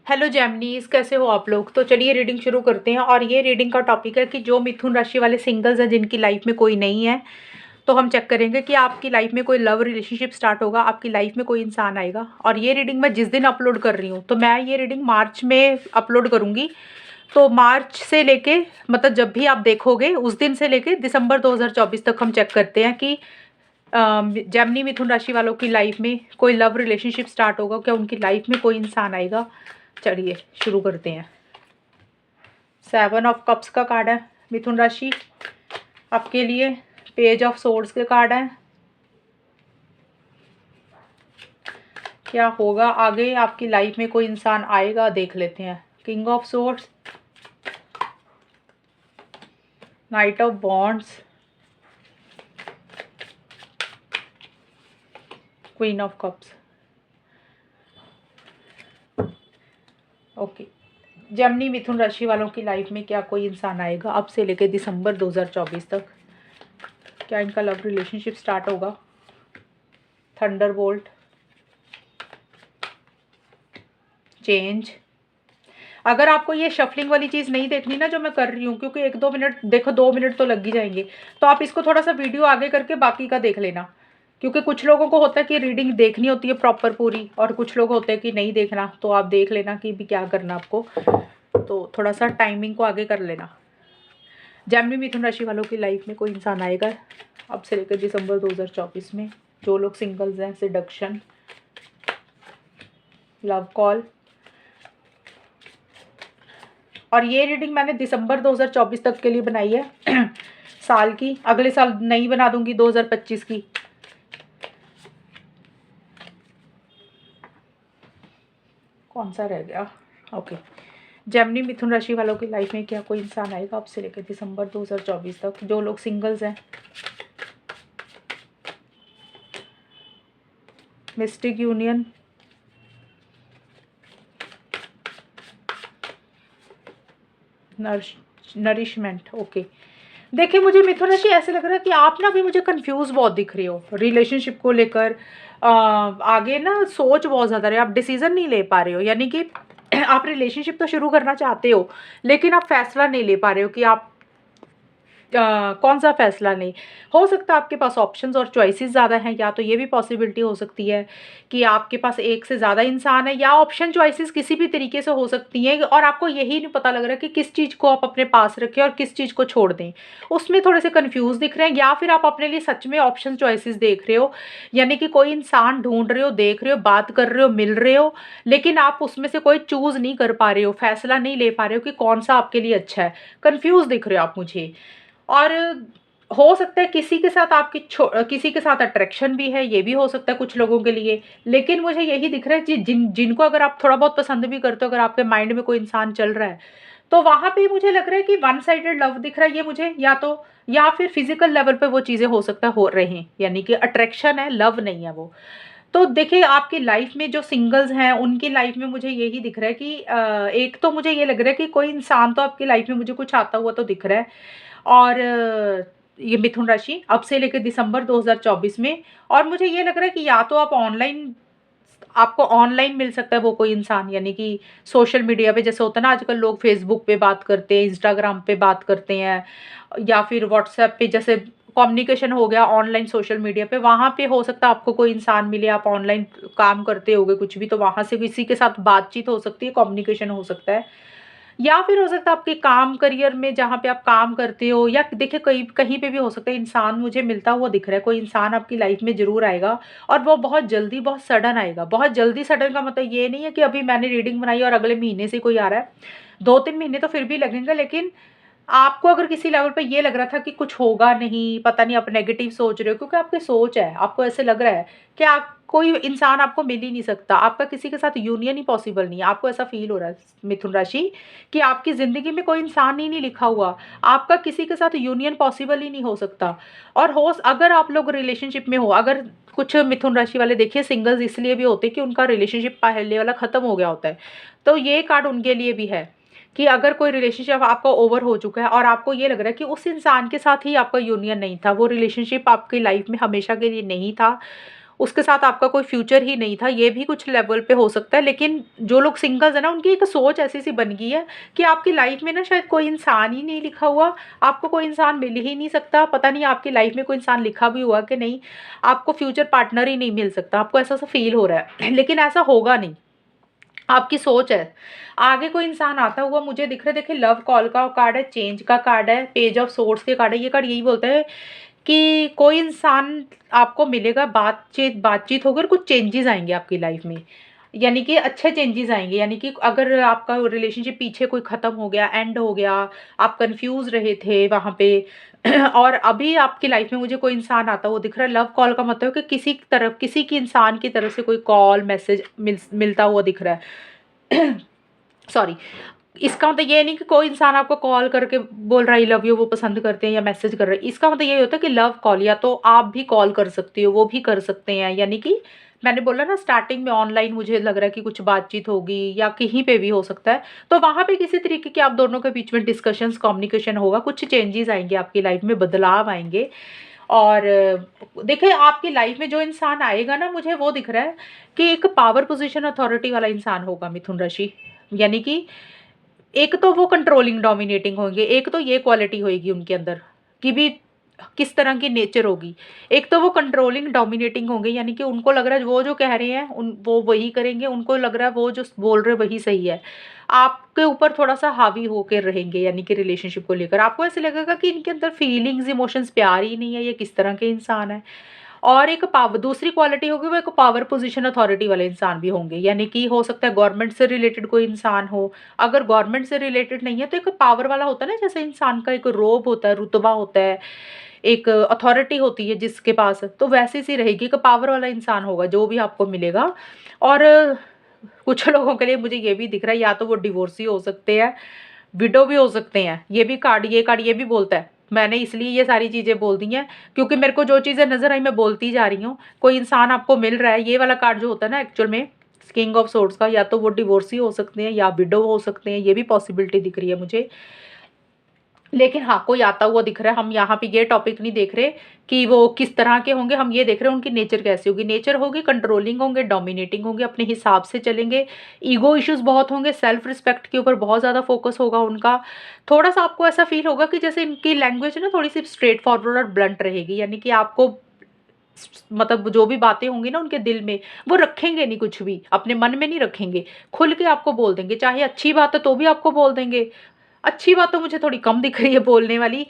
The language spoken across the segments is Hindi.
हेलो जेमिनीज, कैसे हो आप लोग। तो चलिए रीडिंग शुरू करते हैं। और ये रीडिंग का टॉपिक है कि जो मिथुन राशि वाले सिंगल्स हैं जिनकी लाइफ में कोई नहीं है, तो हम चेक करेंगे कि आपकी लाइफ में कोई लव रिलेशनशिप स्टार्ट होगा, आपकी लाइफ में कोई इंसान आएगा। और ये रीडिंग मैं जिस दिन अपलोड कर रही हूँ, तो मैं ये रीडिंग मार्च में अपलोड करूँगी। तो मार्च से लेके मतलब जब भी आप देखोगे उस दिन से लेके दिसंबर 2024 तक हम चेक करते हैं कि जेमिनी मिथुन राशि वालों की लाइफ में कोई लव रिलेशनशिप स्टार्ट होगा, क्या उनकी लाइफ में कोई इंसान आएगा। चलिए शुरू करते हैं। 7 ऑफ कप्स का कार्ड है मिथुन राशि आपके लिए। पेज ऑफ सोर्ड्स के कार्ड है। क्या होगा आगे, आपकी लाइफ में कोई इंसान आएगा, देख लेते हैं। King of swords, knight of wands, queen of cups. Okay, Gemini मिथुन राशि वालों की लाइफ में क्या कोई इंसान आएगा अब से लेकर दिसंबर 2024 तक। क्या इनका लव रिलेशनशिप स्टार्ट होगा। Thunderbolt, change. अगर आपको ये शफलिंग वाली चीज़ नहीं देखनी ना जो मैं कर रही हूँ, क्योंकि 1-2 मिनट देखो, 2 मिनट तो लग ही जाएंगे, तो आप इसको थोड़ा सा वीडियो आगे करके बाकी का देख लेना। क्योंकि कुछ लोगों को होता है कि रीडिंग देखनी होती है प्रॉपर पूरी, और कुछ लोग होते हैं कि नहीं देखना, तो आप देख लेना कि भी क्या करना आपको। तो थोड़ा सा टाइमिंग को आगे कर लेना। जेमिनी मिथुन राशि वालों की लाइफ में कोई इंसान आएगा अब से लेकर दिसंबर 2024 में। जो लोग सिंगल्स हैं, सेडक्शन, लव कॉल। और ये रीडिंग मैंने दिसंबर 2024 तक के लिए बनाई है साल की। अगले साल नहीं बना दूंगी 2025 की। कौन सा रह गया। ओके, जेमिनी मिथुन राशि वालों की लाइफ में क्या कोई इंसान आएगा अब से लेकर दिसंबर 2024 तक। जो लोग सिंगल्स हैं, मिस्टिक यूनियन, नरिशमेंट। ओके, देखिए मुझे मिथुन राशि ऐसे लग रहा है कि आप ना अभी मुझे कंफ्यूज बहुत दिख रही हो रिलेशनशिप को लेकर। आगे ना सोच बहुत ज़्यादा रही, आप डिसीजन नहीं ले पा रहे हो। यानी कि आप रिलेशनशिप तो शुरू करना चाहते हो, लेकिन आप फैसला नहीं ले पा रहे हो कि आप कौन सा फैसला नहीं। हो सकता है आपके पास ऑप्शंस और चॉइसेस ज़्यादा हैं, या तो ये भी पॉसिबिलिटी हो सकती है कि आपके पास एक से ज़्यादा इंसान है, या ऑप्शन चॉइसेस किसी भी तरीके से हो सकती हैं और आपको यही नहीं पता लग रहा कि किस चीज़ को आप अपने पास रखें और किस चीज़ को छोड़ दें। उसमें थोड़े से कन्फ्यूज़ दिख रहे हैं, या फिर आप अपने लिए सच में ऑप्शन चॉइसेस देख रहे हो। यानी कि कोई इंसान ढूंढ रहे हो, देख रहे हो, बात कर रहे हो, मिल रहे हो, लेकिन आप उसमें से कोई चूज़ नहीं कर पा रहे हो, फैसला नहीं ले पा रहे हो कि कौन सा आपके लिए अच्छा है। कन्फ्यूज़ दिख रहे हो आप मुझे। और हो सकता है किसी के साथ आपकी किसी के साथ अट्रैक्शन भी है, ये भी हो सकता है कुछ लोगों के लिए। लेकिन मुझे यही दिख रहा है कि जिनको अगर आप थोड़ा बहुत पसंद भी करते हो, अगर आपके माइंड में कोई इंसान चल रहा है, तो वहाँ पे मुझे लग रहा है कि वन साइडेड लव दिख रहा है ये मुझे। या फिर फिजिकल लेवल पे वो चीज़ें हो सकता है हो रहे हैं, यानी कि अट्रैक्शन है, लव नहीं है वो। तो देखिए आपकी लाइफ में जो सिंगल्स हैं उनकी लाइफ में मुझे यही दिख रहा है कि एक तो मुझे ये लग रहा है कि कोई इंसान तो आपकी लाइफ में मुझे कुछ आता हुआ तो दिख रहा है। और ये मिथुन राशि अब से लेकर दिसंबर 2024 में। और मुझे ये लग रहा है कि या तो आप ऑनलाइन, आपको ऑनलाइन मिल सकता है वो कोई इंसान, यानी कि सोशल मीडिया पे जैसे होता है ना आजकल लोग फेसबुक पे बात करते हैं, इंस्टाग्राम पे बात करते हैं, या फिर व्हाट्सएप पे जैसे कम्युनिकेशन हो गया ऑनलाइन सोशल मीडिया पे, वहाँ पे हो सकता है आपको कोई इंसान मिले। आप ऑनलाइन काम करते होगे कुछ भी, तो वहाँ से किसी के साथ बातचीत हो सकती है, कम्युनिकेशन हो सकता है। या फिर हो सकता है आपके काम करियर में जहाँ पे आप काम करते हो, या देखिए कहीं कहीं पे भी हो सकता है इंसान मुझे मिलता हुआ दिख रहा है। कोई इंसान आपकी लाइफ में ज़रूर आएगा, और वो बहुत जल्दी, बहुत सडन आएगा। बहुत जल्दी सडन का मतलब ये नहीं है कि अभी मैंने रीडिंग बनाई और अगले महीने से कोई आ रहा है। 2-3 महीने तो फिर भी लगेंगे, लेकिन आपको अगर किसी लेवल पे ये लग रहा था कि कुछ होगा नहीं, पता नहीं, आप नेगेटिव सोच रहे हो, क्योंकि आपकी सोच है, आपको ऐसे लग रहा है कि आप कोई इंसान आपको मिल ही नहीं सकता, आपका किसी के साथ यूनियन ही पॉसिबल नहीं है। आपको ऐसा फील हो रहा है मिथुन राशि कि आपकी ज़िंदगी में कोई इंसान ही नहीं लिखा हुआ, आपका किसी के साथ यूनियन पॉसिबल ही नहीं हो सकता। और हो अगर आप लोग रिलेशनशिप में हो, अगर कुछ मिथुन राशि वाले देखिए सिंगल्स इसलिए भी होते हैं कि उनका रिलेशनशिप पहले वाला ख़त्म हो गया होता है, तो ये कार्ड उनके लिए भी है कि अगर कोई रिलेशनशिप आपका ओवर हो चुका है और आपको ये लग रहा है कि उस इंसान के साथ ही आपका यूनियन नहीं था, वो रिलेशनशिप आपकी लाइफ में हमेशा के लिए नहीं था, उसके साथ आपका कोई फ्यूचर ही नहीं था, ये भी कुछ लेवल पे हो सकता है। लेकिन जो लोग सिंगल्स हैं ना, उनकी एक सोच ऐसी-सी बन गई है कि आपकी लाइफ में ना शायद कोई इंसान ही नहीं लिखा हुआ, आपको कोई इंसान मिल ही नहीं सकता, पता नहीं आपकी लाइफ में कोई इंसान लिखा भी हुआ कि नहीं, आपको फ्यूचर पार्टनर ही नहीं मिल सकता, आपको ऐसा-सा फ़ील हो रहा है। लेकिन ऐसा होगा नहीं, आपकी सोच है। आगे कोई इंसान आता हुआ मुझे दिख रहा है, देखिए लव कॉल का कार्ड है, चेंज का कार्ड है, पेज ऑफ सोर्ड्स के कार्ड है। ये कार्ड यही बोलता है कि कोई इंसान आपको मिलेगा, बातचीत बातचीत होगी और कुछ चेंजेस आएँगे आपकी लाइफ में। यानी कि अच्छे चेंजेस आएँगे, यानी कि अगर आपका रिलेशनशिप पीछे कोई ख़त्म हो गया, एंड हो गया, आप कन्फ्यूज़ रहे थे वहाँ पे और अभी आपकी लाइफ में मुझे कोई इंसान आता हुआ दिख रहा है। लव कॉल का मतलब है कि किसी की तरफ, किसी की इंसान की तरफ से कोई कॉल, मैसेज मिलता हुआ दिख रहा है। सॉरी, इसका मतलब ये नहीं कि कोई इंसान आपको कॉल करके बोल रहा है आई लव यू, वो पसंद करते हैं या मैसेज कर रहे हैं। इसका मतलब ये होता है कि लव कॉल, या तो आप भी कॉल कर सकती हो, वो भी कर सकते हैं। यानी कि मैंने बोला ना स्टार्टिंग में ऑनलाइन मुझे लग रहा है कि कुछ बातचीत होगी या कहीं पे भी हो सकता है। तो वहाँ पे किसी तरीके के आप दोनों के बीच में डिस्कशंस, कम्युनिकेशन होगा, कुछ चेंजेस आएँगे आपकी लाइफ में, बदलाव आएँगे। और देखिए आपकी लाइफ में जो इंसान आएगा ना, मुझे वो दिख रहा है कि एक पावर पोज़ीशन, अथॉरिटी वाला इंसान होगा मिथुन राशि। यानी कि एक तो वो कंट्रोलिंग डोमिनेटिंग होंगे, एक तो ये क्वालिटी होएगी उनके अंदर कि भी किस तरह की नेचर होगी। एक तो वो कंट्रोलिंग डोमिनेटिंग होंगे, यानी कि उनको लग रहा है वो जो कह रहे हैं वो वही करेंगे, उनको लग रहा है वो जो बोल रहे हैं वही सही है। आपके ऊपर थोड़ा-सा हावी होकर रहेंगे, यानी कि रिलेशनशिप को लेकर आपको ऐसे लगेगा कि इनके अंदर फीलिंग्स, इमोशंस, प्यार ही नहीं है, ये किस तरह के इंसान है। और एक दूसरी क्वालिटी होगी, वो एक पावर पोजीशन, अथॉरिटी वाले इंसान भी होंगे, यानी कि हो सकता है गवर्नमेंट से रिलेटेड कोई इंसान हो। अगर गवर्नमेंट से रिलेटेड नहीं है तो एक पावर वाला होता है ना, जैसे इंसान का एक रोब होता है, रुतबा होता है, एक अथॉरिटी होती है जिसके पास, तो वैसी सी रहेगी, एक पावर वाला इंसान होगा जो भी आपको मिलेगा। और कुछ लोगों के लिए मुझे ये भी दिख रहा है, या तो वो डिवोर्सी हो सकते हैं, विडो भी हो सकते हैं। ये कार्ड ये भी बोलता है। मैंने इसलिए ये सारी चीज़ें बोल दी हैं क्योंकि मेरे को जो चीज़ें नज़र आई मैं बोलती जा रही हूँ। कोई इंसान आपको मिल रहा है, ये वाला कार्ड जो होता है ना एक्चुअल में किंग ऑफ सोर्ड्स का, या तो वो डिवोर्सी हो सकते हैं या विडो हो सकते हैं, ये भी पॉसिबिलिटी दिख रही है मुझे। लेकिन हाँ, कोई आता हुआ दिख रहा है। हम यहाँ पे ये टॉपिक नहीं देख रहे कि वो किस तरह के होंगे, हम ये देख रहे हैं उनकी नेचर कैसी होगी। नेचर होगी कंट्रोलिंग होंगे, डोमिनेटिंग होंगे, अपने हिसाब से चलेंगे, ईगो इश्यूज़ बहुत होंगे, सेल्फ रिस्पेक्ट के ऊपर बहुत ज़्यादा फोकस होगा उनका। थोड़ा-सा आपको ऐसा फ़ील होगा कि जैसे इनकी लैंग्वेज है ना थोड़ी-सी स्ट्रेट फॉरवर्ड और ब्लंट रहेगी, यानी कि आपको मतलब जो भी बातें होंगी ना उनके दिल में, वो रखेंगे नहीं कुछ भी, अपने मन में नहीं रखेंगे, खुल के आपको बोल देंगे। चाहे अच्छी बात है तो भी आपको बोल देंगे। अच्छी बात तो मुझे थोड़ी कम दिख रही है बोलने वाली।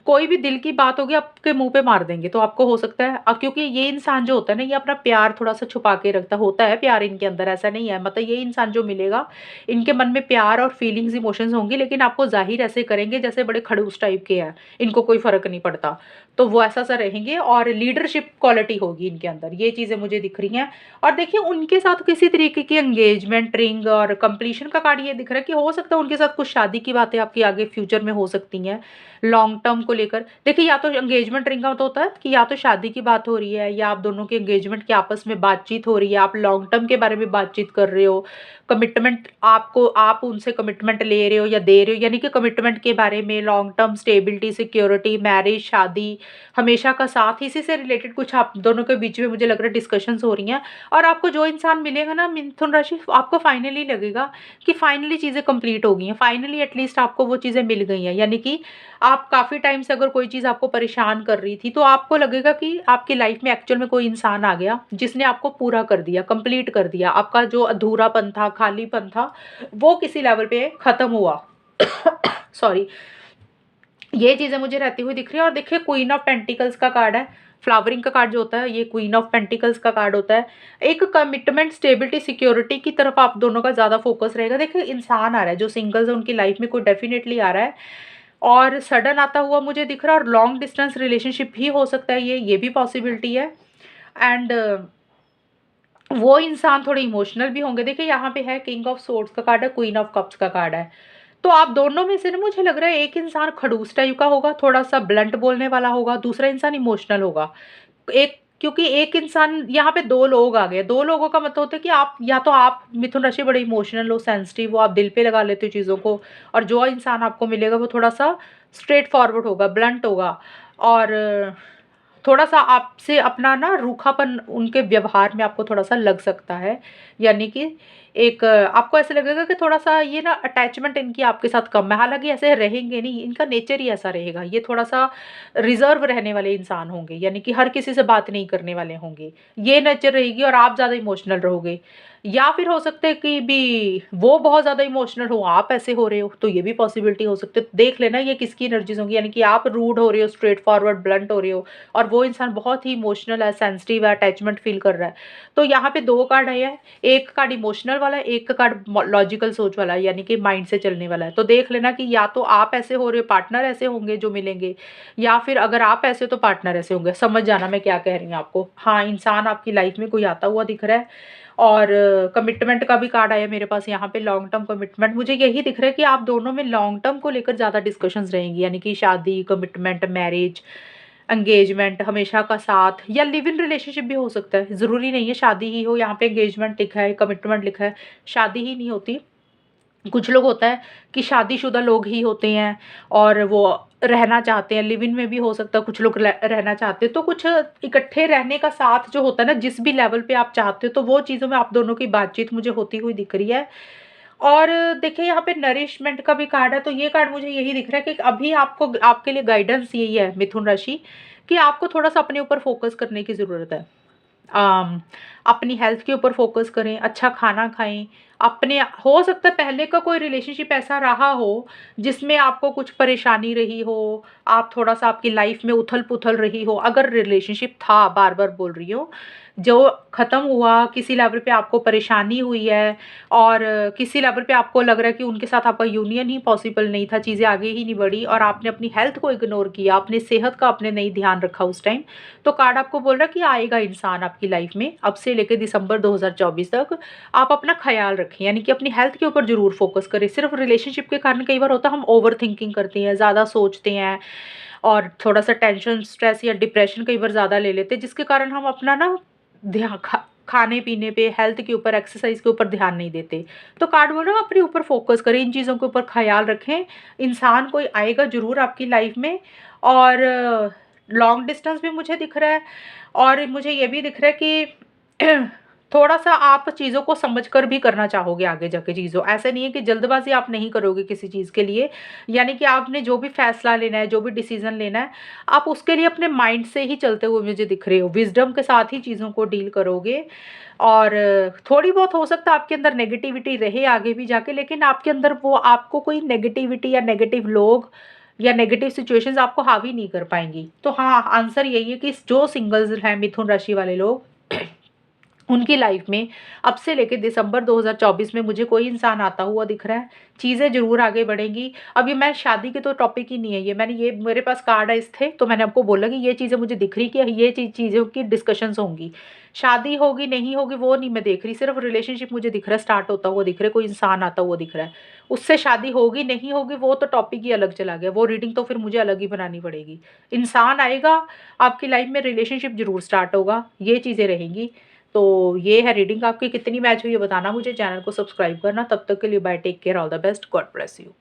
कोई भी दिल की बात होगी आपके मुँह पे मार देंगे, तो आपको हो सकता है क्योंकि ये इंसान जो होता है ना, ये अपना प्यार थोड़ा-सा छुपा के रखता होता है, प्यार इनके अंदर ऐसा नहीं है। मतलब ये इंसान जो मिलेगा, इनके मन में प्यार और फीलिंग्स, इमोशंस होंगी, लेकिन आपको ज़ाहिर ऐसे करेंगे जैसे बड़े खड़ूस टाइप के हैं, इनको कोई फ़र्क नहीं पड़ता। तो वो ऐसा-सा रहेंगे और लीडरशिप क्वालिटी होगी इनके अंदर, ये चीज़ें मुझे दिख रही हैं। और देखिए उनके साथ किसी तरीके की एंगेजमेंट रिंग और कंप्लीशन का कार्ड ये दिख रहा है कि हो सकता है उनके साथ कुछ शादी की बातें आपकी आगे फ्यूचर में हो सकती हैं, लॉन्ग टर्म को लेकर। देखिए या तो एंगेजमेंट रिंग का तो होता है कि या तो शादी की बात हो रही है या आप दोनों की एंगेजमेंट की आपस में बातचीत हो रही है, आप लॉन्ग टर्म के बारे में बातचीत कर रहे हो, कमिटमेंट आप उनसे कमिटमेंट ले रहे हो या दे रहे हो, यानी कि कमिटमेंट के बारे में, long term stability, security, marriage, शादी, हमेशा का साथ, इसी से रिलेटेड कुछ आप दोनों के बीच में मुझे लग रहा है डिस्कशंस हो रही हैं। और आपको जो इंसान मिलेगा ना मिथुन राशि, आपको फाइनली लगेगा कि फाइनली चीज़ें कंप्लीट हो गई हैं, फाइनली एटलीस्ट आपको वो चीज़ें मिल गई हैं। यानी कि आप काफ़ी टाइम से अगर कोई चीज़ आपको परेशान कर रही थी, तो आपको लगेगा कि आपकी लाइफ में एक्चुअल में कोई इंसान आ गया जिसने आपको पूरा कर दिया, कंप्लीट कर दिया। आपका जो अधूरापन था, खालीपन था, वो किसी लेवल पे खत्म हुआ। सॉरी, ये चीज़ें मुझे रहती हुई दिख रही है। और देखिए क्वीन ऑफ पेंटिकल्स का कार्ड है, फ्लावरिंग का कार्ड जो होता है ये क्वीन ऑफ पेंटिकल्स का कार्ड होता है। एक कमिटमेंट, स्टेबिलिटी, सिक्योरिटी की तरफ आप दोनों का ज़्यादा फोकस रहेगा। देखिए इंसान आ रहा है, जो सिंगल्स है उनकी लाइफ में कोई डेफिनेटली आ रहा है और सडन आता हुआ मुझे दिख रहा है। और लॉन्ग डिस्टेंस रिलेशनशिप भी हो सकता है, ये भी पॉसिबिलिटी है। एंड वो इंसान थोड़े इमोशनल भी होंगे। देखिए यहाँ पे है किंग ऑफ सोर्ड्स का कार्ड है, क्वीन ऑफ कप्स का कार्ड है। तो आप दोनों में से ना मुझे लग रहा है एक इंसान खड़ूस टाइप का होगा, थोड़ा-सा ब्लंट बोलने वाला होगा, दूसरा इंसान इमोशनल होगा। एक क्योंकि एक इंसान यहाँ पे 2 लोग आ गए, 2 लोगों का मतलब होता है कि आप या तो आप मिथुन राशि बड़े इमोशनल हो, सेंसिटिव हो, आप दिल पे लगा लेते हो चीज़ों को, और जो इंसान आपको मिलेगा वो थोड़ा-सा स्ट्रेट फॉरवर्ड होगा, ब्लंट होगा। और थोड़ा-सा आपसे अपना ना रूखापन उनके व्यवहार में आपको थोड़ा-सा लग सकता है। यानी कि एक आपको ऐसा लगेगा कि थोड़ा-सा ये ना अटैचमेंट इनकी आपके साथ कम है। हालाँकि ऐसे रहेंगे नहीं, इनका नेचर ही ऐसा रहेगा। ये थोड़ा-सा रिज़र्व रहने वाले इंसान होंगे, यानी कि हर किसी से बात नहीं करने वाले होंगे। ये नेचर रहेगी और आप ज़्यादा इमोशनल रहोगे। या फिर हो सकता है कि भी वो बहुत ज़्यादा इमोशनल हो, आप ऐसे हो रहे हो, तो ये भी पॉसिबिलिटी हो सकती है। तो देख लेना ये किसकी एनर्जीज़ होंगी, यानी कि आप रूड हो रहे हो, स्ट्रेट फॉरवर्ड ब्लंट हो रहे हो और वो इंसान बहुत ही इमोशनल है, सेंसिटिव है, अटैचमेंट फ़ील कर रहा है। तो यहाँ पे 2 कार्ड आए हैं, एक कार्ड इमोशनल वाला है, एक कार्ड लॉजिकल सोच वाला है, यानी कि माइंड से चलने वाला है। तो देख लेना कि या तो आप ऐसे हो रहे हो, पार्टनर ऐसे होंगे जो मिलेंगे, या फिर अगर आप ऐसे हो तो पार्टनर ऐसे होंगे। समझ जाना मैं क्या कह रही हूँ आपको। हाँ, इंसान आपकी लाइफ़ में कोई आता हुआ दिख रहा है और कमिटमेंट का भी कार्ड आया मेरे पास यहाँ पे, लॉन्ग टर्म कमिटमेंट। मुझे यही दिख रहा है कि आप दोनों में लॉन्ग टर्म को लेकर ज़्यादा डिस्कशंस रहेंगी, यानी कि शादी, कमिटमेंट, मैरिज, एंगेजमेंट, हमेशा का साथ या लिव इन रिलेशनशिप भी हो सकता है। ज़रूरी नहीं है शादी ही हो, यहाँ पे एंगेजमेंट लिखा है, कमिटमेंट लिखा है, शादी ही नहीं होती। कुछ लोग होता है कि शादीशुदा लोग ही होते हैं और वो रहना चाहते हैं, लिव इन में भी हो सकता है कुछ लोग रहना चाहते हैं। तो कुछ इकट्ठे रहने का साथ जो होता है ना, जिस भी लेवल पे आप चाहते हो, तो वो चीज़ों में आप दोनों की बातचीत मुझे होती हुई दिख रही है। और देखिए यहाँ पे नरिशमेंट का भी कार्ड है, तो ये कार्ड मुझे यही दिख रहा है कि अभी आपको आपके लिए गाइडेंस यही है मिथुन राशि, कि आपको थोड़ा-सा अपने ऊपर फ़ोकस करने की ज़रूरत है। अम, अपनी हेल्थ के ऊपर फ़ोकस करें, अच्छा खाना खाएँ, अपने हो सकता है पहले का कोई रिलेशनशिप ऐसा रहा हो, जिसमें आपको कुछ परेशानी रही हो, आप थोड़ा-सा आपकी लाइफ़ में उथल-पुथल रही हो। अगर रिलेशनशिप था, बार-बार बोल रही हूँ, जो ख़त्म हुआ, किसी लेवल पे आपको परेशानी हुई है और किसी लेवल पे आपको लग रहा है कि उनके साथ आपका यूनियन ही पॉसिबल नहीं था, चीज़ें आगे ही नहीं बढ़ी और आपने अपनी हेल्थ को इग्नोर किया, अपनी सेहत का आपने नहीं ध्यान रखा उस टाइम। तो कार्ड आपको बोल रहा है कि आएगा इंसान आपकी लाइफ में, अब से लेके दिसंबर 2024 तक। आप अपना ख़्याल रखें, यानी कि अपनी हेल्थ के ऊपर ज़रूर फ़ोकस करें। सिर्फ़ रिलेशनशिप के कारण कई बार होता है हम ओवरथिंकिंग करते हैं, ज़्यादा सोचते हैं और थोड़ा-सा टेंशन, स्ट्रेस या डिप्रेशन कई बार ज़्यादा ले लेते हैं, जिसके कारण हम अपना ना खाने-पीने पे, हेल्थ के ऊपर, एक्सरसाइज़ के ऊपर ध्यान नहीं देते। तो कार्ड बोल रहा है अपने ऊपर फ़ोकस करें, इन चीज़ों के ऊपर ख़्याल रखें। इंसान कोई आएगा ज़रूर आपकी लाइफ़ में और लॉन्ग डिस्टेंस भी मुझे दिख रहा है और मुझे ये भी दिख रहा है कि थोड़ा-सा आप चीज़ों को समझ कर भी करना चाहोगे आगे जाके चीज़ों, ऐसा नहीं है कि जल्दबाज़ी आप नहीं करोगे किसी चीज़ के लिए। यानी कि आपने जो भी फ़ैसला लेना है, जो भी डिसीज़न लेना है, आप उसके लिए अपने माइंड से ही चलते हुए मुझे दिख रहे हो। विज़डम के साथ ही चीज़ों को डील करोगे और थोड़ी बहुत हो सकता है आपके अंदर नेगेटिविटी रहे आगे भी जाके, लेकिन आपके अंदर वो आपको कोई नेगेटिविटी या नेगेटिव लोग या नेगेटिव सिचुएशंस आपको हावी नहीं कर पाएँगी। तो हाँ, आंसर यही है कि जो सिंगल्स हैं मिथुन राशि वाले लोग उनकी लाइफ में अब से लेके दिसंबर 2024 में मुझे कोई इंसान आता हुआ दिख रहा है। चीज़ें ज़रूर आगे बढ़ेंगी। अब ये मैं शादी के तो टॉपिक ही नहीं है ये, मैंने ये मेरे पास कार्ड आइस थे तो मैंने आपको बोला कि ये चीज़ें मुझे दिख रही कि ये चीज़ों की डिस्कशंस होंगी। शादी होगी, नहीं होगी वो नहीं मैं देख रही, सिर्फ़ रिलेशनशिप मुझे दिख रहा है स्टार्ट होता हुआ दिख रहा है, कोई इंसान आता हुआ दिख रहा है। उससे शादी होगी, नहीं होगी वो तो टॉपिक ही अलग चला गया, वो रीडिंग तो फिर मुझे अलग ही बनानी पड़ेगी। इंसान आएगा, आपकी लाइफ में रिलेशनशिप ज़रूर स्टार्ट होगा, ये चीज़ें रहेंगी। तो ये है रीडिंग, आपकी कितनी मैच हुई है बताना मुझे, चैनल को सब्सक्राइब करना। तब तक के लिए bye, take care, all the best, god bless you.